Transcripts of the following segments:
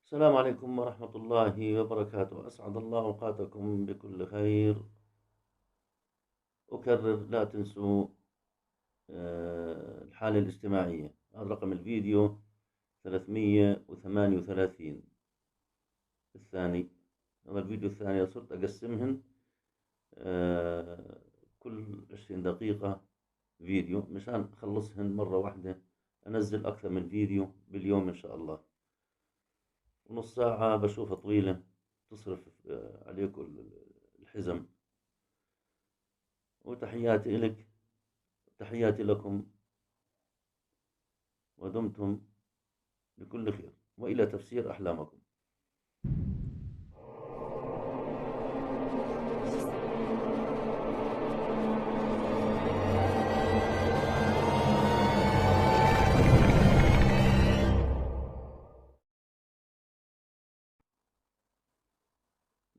السلام عليكم ورحمة الله وبركاته. أسعد الله أوقاتكم بكل خير. أكرر، لا تنسوا الحالة الاجتماعية. هذا رقم الفيديو 338 الثاني. هذا الفيديو الثاني صرت أقسمهن كل 20 دقيقة فيديو مشان أخلصهن مرة واحدة. أنزل أكثر من فيديو باليوم إن شاء الله. ونص ساعة بشوفها طويلة، تصرف عليكم الحزم. وتحياتي إلك، تحياتي لكم، ودمتم بكل خير، وإلى تفسير أحلامكم.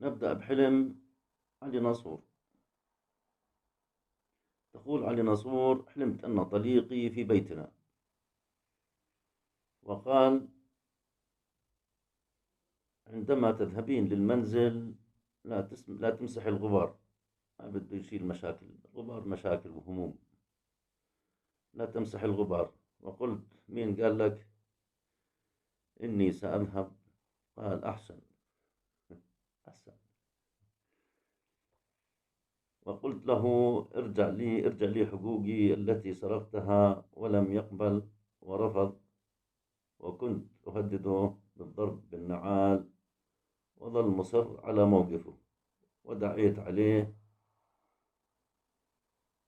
نبدأ بحلم علي ناصور. تقول علي ناصور: حلمت أن طليقي في بيتنا، وقال: عندما تذهبين للمنزل لا تمسح الغبار. ما بده يشيل مشاكل، الغبار مشاكل وهموم، لا تمسح الغبار. وقلت: مين قال لك إني سأذهب؟ قال: أحسن أحسن. وقلت له: ارجع لي حقوقي التي سرقتها، ولم يقبل ورفض. وكنت أهدده بالضرب بالنعال، وظل مصر على موقفه. ودعيت عليه،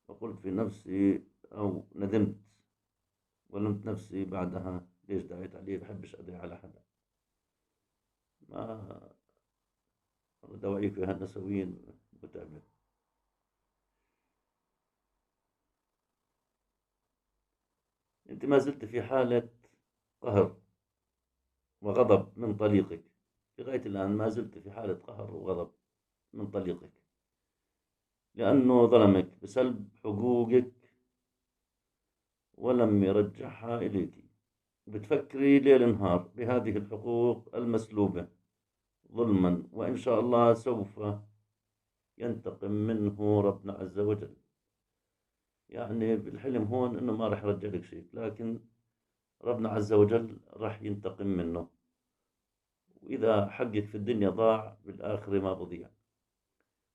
وقلت في نفسي أو ندمت ولمت نفسي بعدها. ليش دعيت عليه؟ بحبش أدعي على حدا. ما دواعي في هالنسوين متعبة. أنت ما زلت في حالة قهر وغضب من طليقك. لغاية الآن ما زلت في حالة قهر وغضب من طليقك، لأنه ظلمك بسلب حقوقك ولم يرجعها إليك. بتفكري ليل نهار بهذه الحقوق المسلوبة ظلما، وإن شاء الله سوف ينتقم منه ربنا عز وجل. يعني بالحلم هون إنه ما راح يرجع لك شيء، لكن ربنا عز وجل راح ينتقم منه. وإذا حقك في الدنيا ضاع، بالآخرة ما بضيع.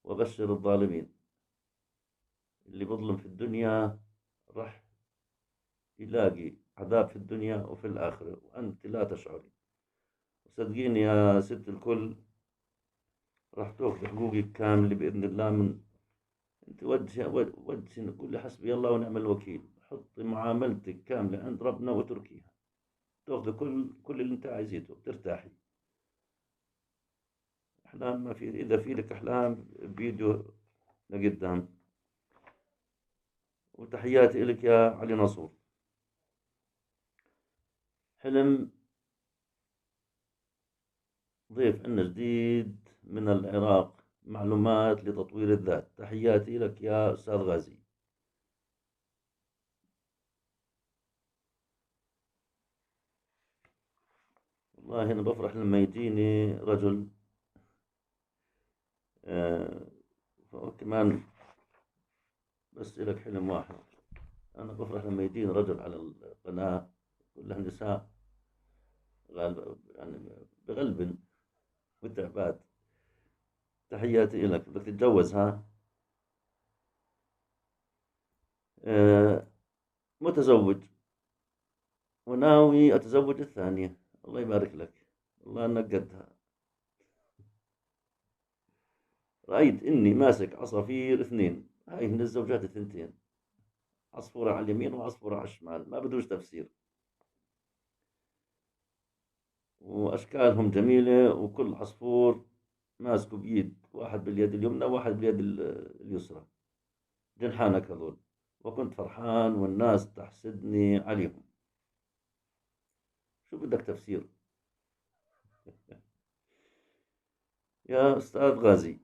وبشر الظالمين. اللي بظلم في الدنيا راح يلاقي عذاب في الدنيا وفي الآخرة، وأنت لا تشعري. صدقيني يا ست الكل، راح تاخذ حقوقك كاملة بإذن الله. من أنت وجهي قولي حسبي الله ونعم الوكيل. حطي معاملتك كاملة عند ربنا وتركيها، تاخذي كل اللي أنت عايزيته، ترتاحي. أحلام ما في. إذا في لك أحلام فيديو لقدام. وتحياتي لك يا علي نصور. حلم ضيف عنا جديد من العراق، معلومات لتطوير الذات. تحياتي لك يا أستاذ غازي. والله أنا بفرح لما يجيني رجل. آه كمان بس لك حلم واحد. أنا بفرح لما يجيني رجل على القناة كلها نساء، غالب يعني بغلبن وتعبات. تحياتي لك. بدك تتجوز ها؟ آه متزوج، وناوي أتزوج الثانية. الله يبارك لك، الله أنك قدها. رأيت إني ماسك عصافير اثنين. هاي هن الزوجات الثنتين، عصفورة على اليمين وعصفورة على الشمال، ما بدوش تفسير. وأشكالهم جميلة، وكل عصفور ماسكه بيد، واحد باليد اليمنى وواحد باليد اليسرى. جنحانك هذول. وكنت فرحان والناس تحسدني عليهم. شو بدك تفسير يا أستاذ غازي؟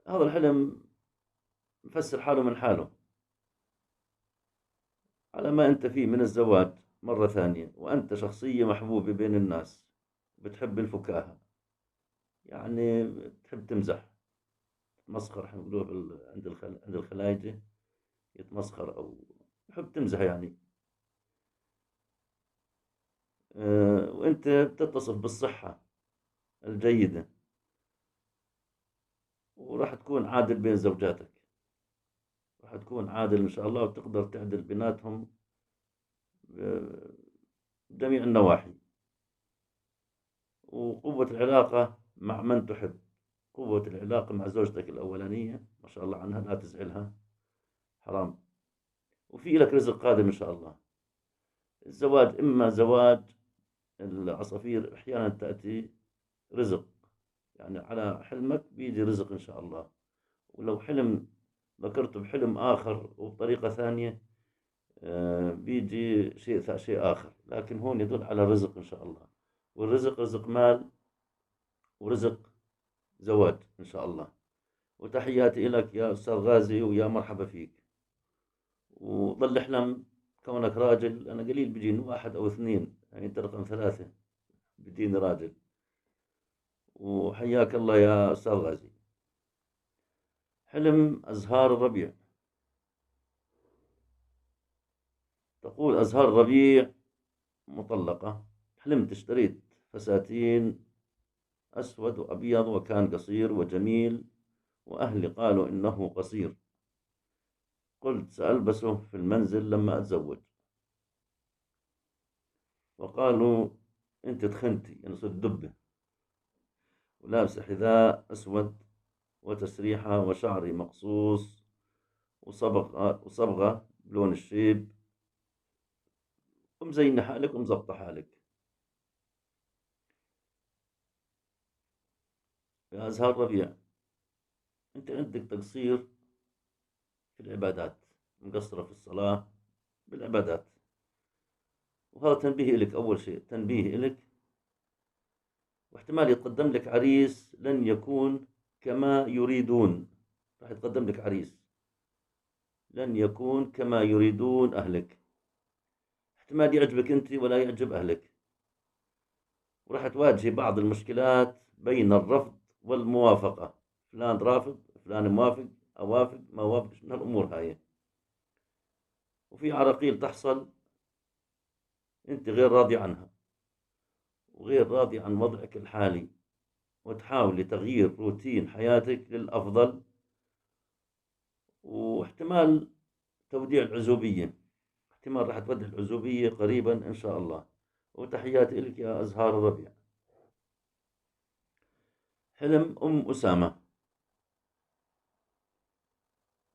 هذا الحلم مفسر حاله من حاله. على ما أنت فيه من الزواج مرة ثانية، وأنت شخصية محبوبة بين الناس، بتحب الفكاهة، يعني بتحب تمزح، تمسخر، احنا بنقولوها عند الخلايجة يتمسخر، أو بتحب تمزح يعني. وأنت بتتصف بالصحة الجيدة، وراح تكون عادل بين زوجاتك، راح تكون عادل إن شاء الله، وتقدر تعدل بيناتهم بجميع النواحي. وقوة العلاقة مع من تحب، قوة العلاقة مع زوجتك الأولانية ما شاء الله عنها، لا تزعلها، حرام. وفي لك رزق قادم إن شاء الله. الزواج إما زواج العصافير، أحيانا تأتي رزق، يعني على حلمك بيجي رزق إن شاء الله. ولو حلم ذكرته بحلم آخر وبطريقة ثانية، بيجي شيء آخر، لكن هون يدل على رزق إن شاء الله. والرزق رزق مال، ورزق زواج إن شاء الله. وتحياتي لك يا أستاذ غازي، ويا مرحبا فيك. وظل احلم، كونك راجل، أنا قليل بيجيني واحد أو اثنين، يعني أنت رقم ثلاثة بيجيني راجل. وحياك الله يا أستاذ غازي. حلم أزهار الربيع، تقول أزهار الربيع مطلقة، حلمت اشتريت فساتين أسود وأبيض، وكان قصير وجميل، وأهلي قالوا إنه قصير، قلت سألبسه في المنزل لما أتزوج، وقالوا أنت تخنتي، يعني صرت دبة، ولابس حذاء أسود وتسريحة، وشعري مقصوص، وصبغة بلون الشيب، ومزينة حالك ومزبطة حالك. يا أزهار ربيع، أنت عندك تقصير في العبادات، مقصرة في الصلاة بالعبادات، وهذا تنبيه لك، أول شيء تنبيه لك. واحتمال يتقدم لك عريس لن يكون كما يريدون، راح يتقدم لك عريس لن يكون كما يريدون أهلك، احتمال يعجبك أنت ولا يعجب أهلك، وراح تواجهي بعض المشكلات بين الرفض والموافقة، فلان رافض، فلان موافق، أوافق ما أوافق، من هالأمور هاي. وفي عراقيل تحصل أنت غير راضي عنها، وغير راضي عن وضعك الحالي، وتحاولي تغيير روتين حياتك للأفضل. واحتمال توديع العزوبية، احتمال راح تودع العزوبية قريبا إن شاء الله. وتحياتي لك يا أزهار الربيع. حلم أم أسامة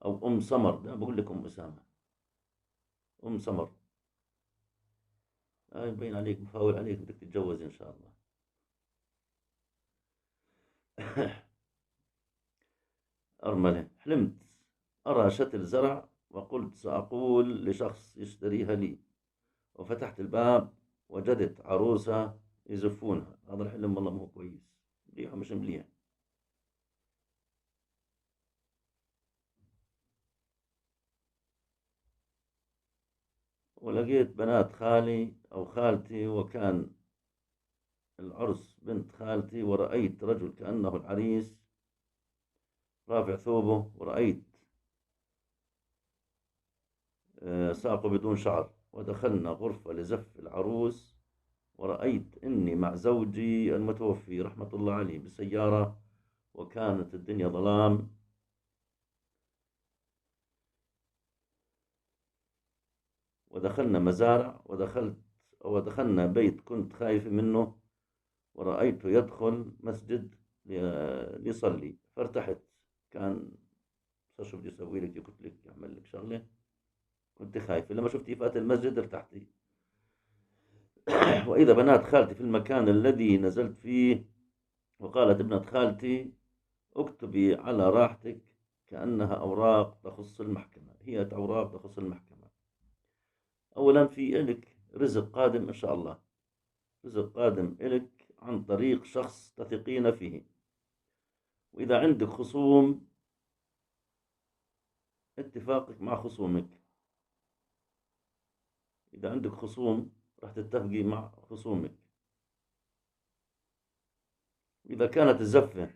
أو أم سمر، لا بقول لك أم أسامة، أم سمر. يبين عليك، مفاول عليك، بدك تتجوز إن شاء الله. أرملة، حلمت أرى شتل زرع، وقلت سأقول لشخص يشتريها لي، وفتحت الباب وجدت عروسة يزفونها. هذا الحلم والله مو كويس، مليح مش مليح. ولقيت بنات خالي أو خالتي، وكان العرس بنت خالتي، ورأيت رجل كأنه العريس رافع ثوبه، ورأيت ساقه بدون شعر. ودخلنا غرفة لزف العروس، ورأيت إني مع زوجي المتوفي رحمة الله عليه بسيارة، وكانت الدنيا ظلام. ودخلنا مزارع، ودخلنا بيت كنت خايف منه، ورأيته يدخل مسجد ليصلي، فارتحت. كان شو بدي أسوي لك، قلت لك أعمل لك شغلة، كنت خايف، لما شفتي فات المسجد ارتحتي. وإذا بنات خالتي في المكان الذي نزلت فيه، وقالت ابنة خالتي اكتبي على راحتك، كأنها أوراق تخص المحكمة، هي أوراق تخص المحكمة. أولا في إلك رزق قادم إن شاء الله، رزق قادم إلك عن طريق شخص تثقين فيه. وإذا عندك خصوم، اتفاقك مع خصومك، إذا عندك خصوم راح تتفقي مع خصومك. إذا كانت الزفة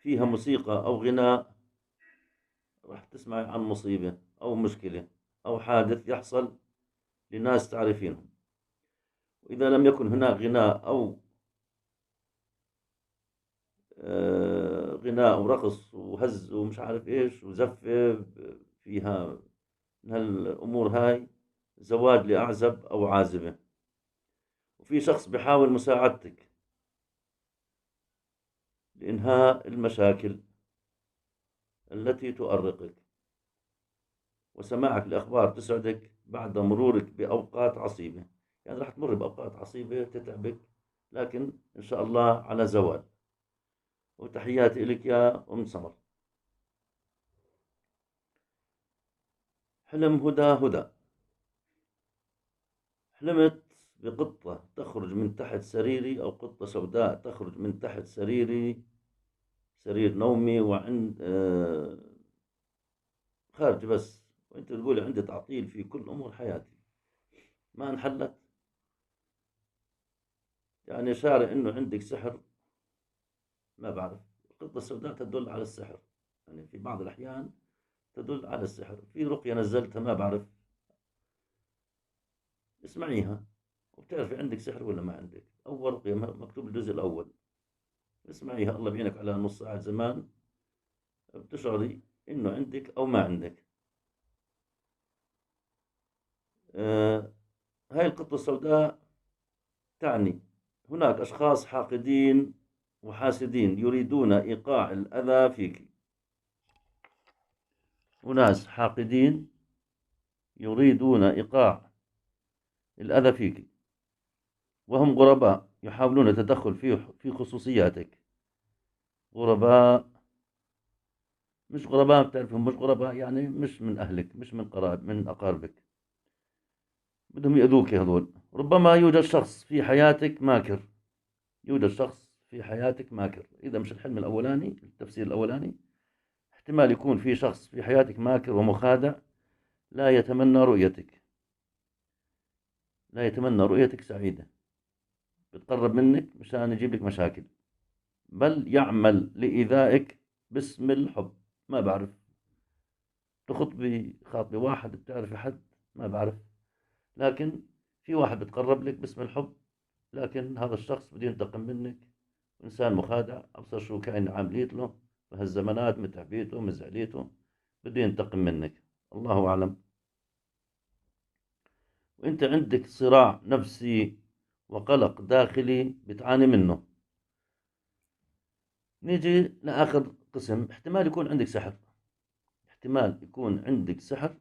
فيها موسيقى أو غناء راح تسمعي عن مصيبة أو مشكلة أو حادث يحصل لناس تعرفينهم. وإذا لم يكن هناك غناء أو غناء ورقص وهز ومش عارف إيش وزفة فيها من هالأمور هاي، زواج لأعزب أو عازبة، وفي شخص بحاول مساعدتك لإنهاء المشاكل التي تؤرقك، وسماعك لأخبار تسعدك بعد مرورك بأوقات عصيبة. يعني راح تمر بأوقات عصيبة تتعبك، لكن إن شاء الله على زوال. وتحياتي لك يا أم سمر. حلم هدى هدى. حلمت بقطة تخرج من تحت سريري، أو قطة سوداء تخرج من تحت سريري، سرير نومي، وعند خارج بس، وأنت تقولي عندي تعطيل في كل أمور حياتي ما انحلت. يعني شارع إنه عندك سحر، ما بعرف. القطة السوداء تدل على السحر، يعني في بعض الأحيان تدل على السحر. في رقية نزلتها ما بعرف، اسمعيها وبتعرفي عندك سحر ولا ما عندك. أول رقية مكتوب الجزء الأول، اسمعيها الله بيعينك على نص ساعة زمان، بتشعري إنه عندك أو ما عندك. هاي القطة السوداء تعني هناك أشخاص حاقدين وحاسدين يريدون إيقاع الأذى فيك. وناس حاقدين يريدون إيقاع الأذى فيك، وهم غرباء يحاولون التدخل في خصوصياتك. غرباء، مش غرباء بتعرفهم، مش غرباء يعني مش من أهلك، مش من من أقاربك، بدهم يأذوك هذول. ربما يوجد شخص في حياتك ماكر، يوجد شخص في حياتك ماكر. إذا مش الحلم الأولاني، التفسير الأولاني، احتمال يكون في شخص في حياتك ماكر ومخادع، لا يتمنى رؤيتك، لا يتمنى رؤيتك سعيدة، بتقرب منك مشان يجيب لك مشاكل، بل يعمل لإيذائك باسم الحب. ما بعرف، تخطبي خاطبي واحد، بتعرفي حد، ما بعرف، لكن في واحد بتقرب لك باسم الحب، لكن هذا الشخص بده ينتقم منك. إنسان مخادع، أبصر شو كان عامليت له بهالزمانات، متعبيته مزعليته، بده ينتقم منك. الله أعلم. وأنت عندك صراع نفسي وقلق داخلي بتعاني منه. نيجي لآخر قسم، احتمال يكون عندك سحر، احتمال يكون عندك سحر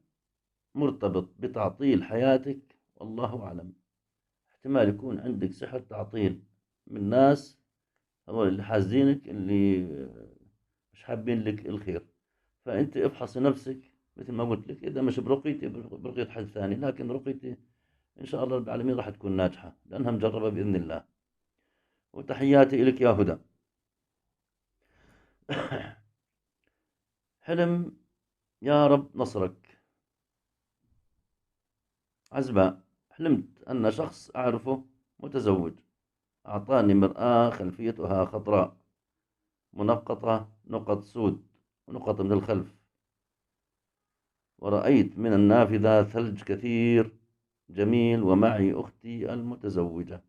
مرتبط بتعطيل حياتك، والله أعلم. احتمال يكون عندك سحر تعطيل من ناس، هذول اللي حاسدينك، اللي مش حابين لك الخير. فأنت افحصي نفسك مثل ما قلت لك، إذا مش برقيتي برقية حد ثاني، لكن رقيتي إن شاء الله رب العالمين راح تكون ناجحة، لأنها مجربة بإذن الله. وتحياتي لك يا هدى. حلم يا رب نصرك. عزباء. حلمت أن شخص أعرفه متزوج أعطاني مرآة خلفيتها خضراء منقطة نقط سود ونقط من الخلف، ورأيت من النافذة ثلج كثير جميل، ومعي أختي المتزوجة.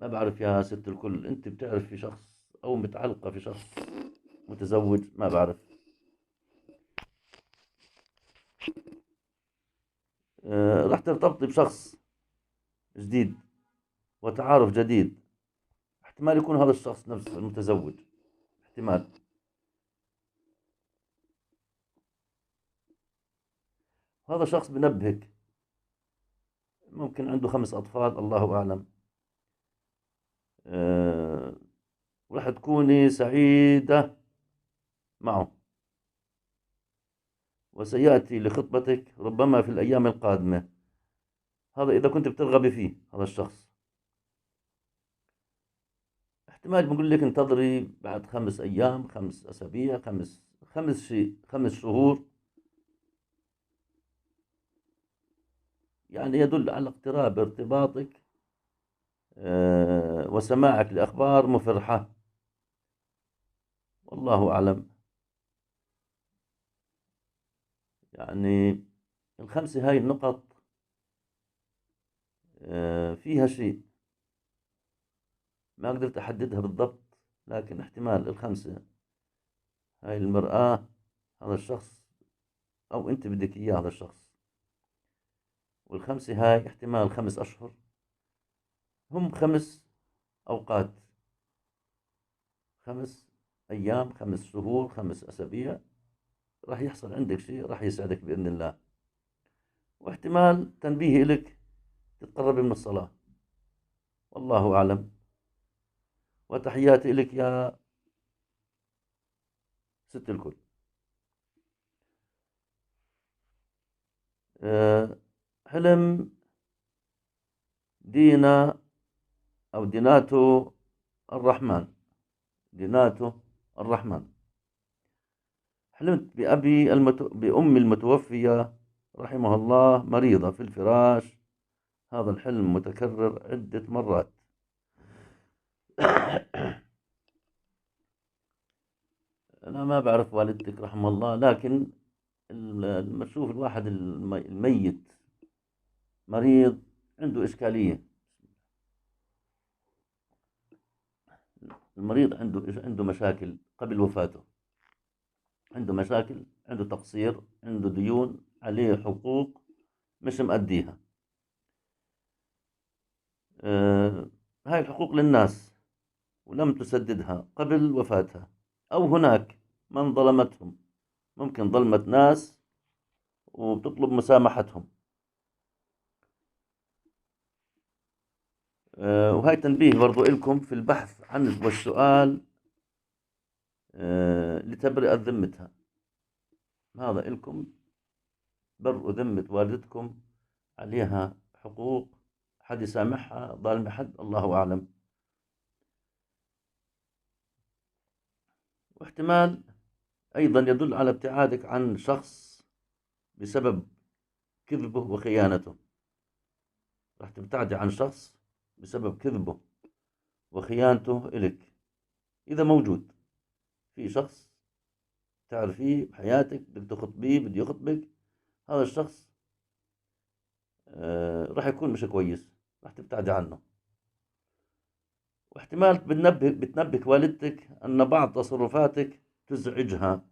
ما بعرف يا ست الكل، أنت بتعرف في شخص أو متعلقة في شخص متزوج؟ ما بعرف. راح ترتبطي بشخص جديد وتعارف جديد، احتمال يكون هذا الشخص نفسه المتزوج، احتمال. هذا شخص بنبهك، ممكن عنده 5 أطفال، الله أعلم. أه وراح تكوني سعيدة معه، وسيأتي لخطبتك ربما في الأيام القادمة. هذا إذا كنت بترغبي فيه هذا الشخص. احتمال بقول لك انتظري بعد 5 أيام، 5 أسابيع، 5 شهور، يعني يدل على اقتراب ارتباطك وسماعك لأخبار مفرحة. والله أعلم. يعني الخمسة هاي النقط فيها شيء ما قدرت أحددها بالضبط، لكن احتمال الخمسة هاي المرآة، هذا الشخص أو أنت بدك إياه هذا الشخص، والخمسة هاي احتمال 5 أشهر، هم 5 أوقات، 5 أيام، 5 شهور، 5 أسابيع، راح يحصل عندك شيء راح يسعدك بإذن الله. واحتمال تنبيه لك تتقربي من الصلاة. والله أعلم. وتحياتي لك يا ست الكل. حلم دينا أو ديناتو الرحمن، ديناتو الرحمن. حلمت بأمي المتوفية رحمها الله مريضة في الفراش. هذا الحلم متكرر عدة مرات. أنا ما بعرف والدتك رحمه الله، لكن لما تشوف الواحد الميت مريض عنده إشكالية. المريض عنده مشاكل قبل وفاته، عنده مشاكل، عنده تقصير، عنده ديون عليه، حقوق مش مأديها. هاي الحقوق للناس ولم تسددها قبل وفاتها، أو هناك من ظلمتهم، ممكن ظلمت ناس وبتطلب مسامحتهم. وهاي تنبيه برضو إلكم في البحث عن والسؤال لتبرئة ذمتها. هذا إلكم برء ذمة والدتكم، عليها حقوق، حد يسامحها، ظالم حد، الله أعلم. واحتمال أيضا يدل على ابتعادك عن شخص بسبب كذبه وخيانته. راح تبتعدي عن شخص بسبب كذبه وخيانته إلك. إذا موجود في شخص تعرفيه بحياتك، بدك تخطبيه، بده يخطبك، هذا الشخص راح يكون مش كويس، راح تبتعدي عنه. واحتمال بتنبهك والدتك أن بعض تصرفاتك تزعجها،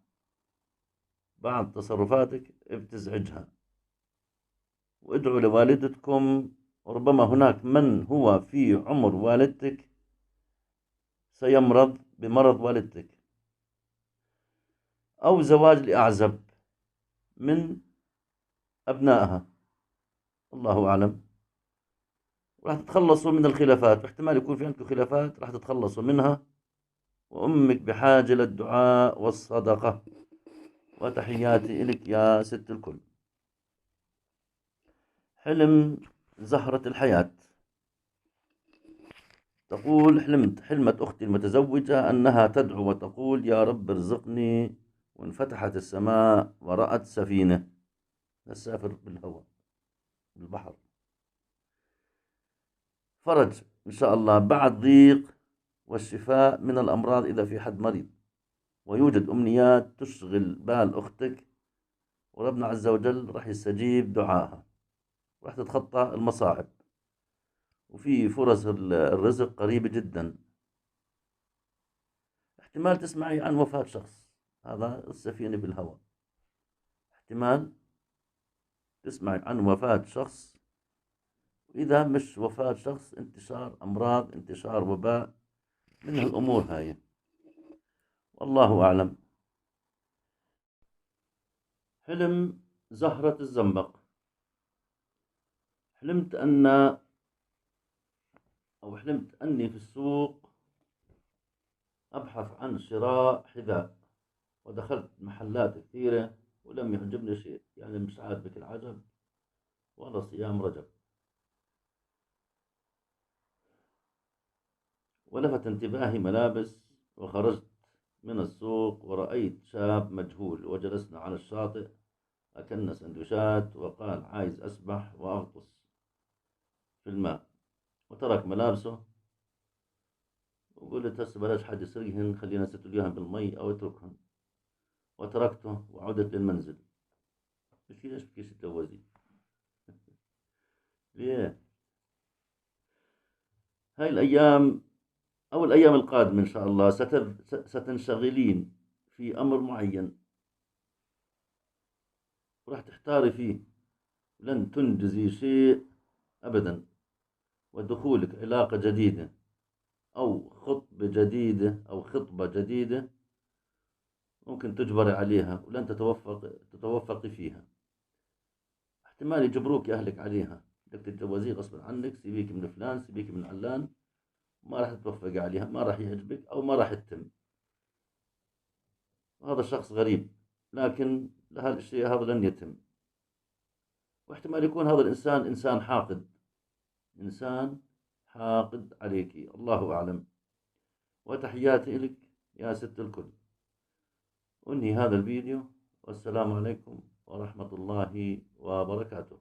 بعض تصرفاتك بتزعجها. وادعوا لوالدتكم، ربما هناك من هو في عمر والدتك سيمرض بمرض والدتك، أو زواج لأعزب من أبنائها، الله أعلم. راح تتخلصوا من الخلافات، واحتمال يكون في عندكم خلافات راح تتخلصوا منها. وأمك بحاجة للدعاء والصدقة. وتحياتي إلك يا ست الكل. حلم زهرة الحياة. تقول حلمت أختي المتزوجة أنها تدعو وتقول يا رب ارزقني، وانفتحت السماء ورأت سفينة تسافر بالهواء بالبحر. فرج إن شاء الله بعد ضيق، والشفاء من الأمراض إذا في حد مريض. ويوجد أمنيات تشغل بال أختك، وربنا عز وجل راح يستجيب دعائها، راح تتخطى المصاعب، وفي فرص الرزق قريبة جدا. احتمال تسمعي عن وفاة شخص، هذا السفينة بالهواء، احتمال تسمعي عن وفاة شخص. وإذا مش وفاة شخص، انتشار أمراض، انتشار وباء، من هالأمور هاي، والله أعلم. حلم زهرة الزنبق. حلمت أن حلمت أني في السوق أبحث عن شراء حذاء، ودخلت محلات كثيرة ولم يعجبني شيء، يعني مش عاجبك العجب ولا صيام رجب. ولفت انتباهي ملابس، وخرجت من السوق ورأيت شاب مجهول، وجلسنا على الشاطئ أكلنا سندويشات وقال عايز أسبح وأغطس في الماء، وترك ملابسه، وقلت هسه بلاش حد يسرقهن، خلينا نستر إياهن بالمي أو اتركهن، وتركته وعدت للمنزل. بحكي ليش بدكيش تتجوزي؟ ليه؟ هاي الأيام أو الأيام القادمة إن شاء الله ستنشغلين في أمر معين وراح تحتاري فيه، لن تنجزي شيء أبدا. ودخولك علاقة جديدة أو خطبة جديدة ممكن تجبري عليها ولن تتوفقي فيها. احتمال يجبروك أهلك عليها، بدك تتجوزيه غصب عنك، سيبيك من فلان سيبيك من علان، ما راح تتوفقي عليها، ما راح يعجبك أو ما راح يتم. هذا الشخص غريب، لكن هذا الشيء هذا لن يتم. واحتمال يكون هذا الإنسان إنسان حاقد عليك، الله أعلم. وتحياتي لك يا ست الكل. أنهي هذا الفيديو، والسلام عليكم ورحمة الله وبركاته.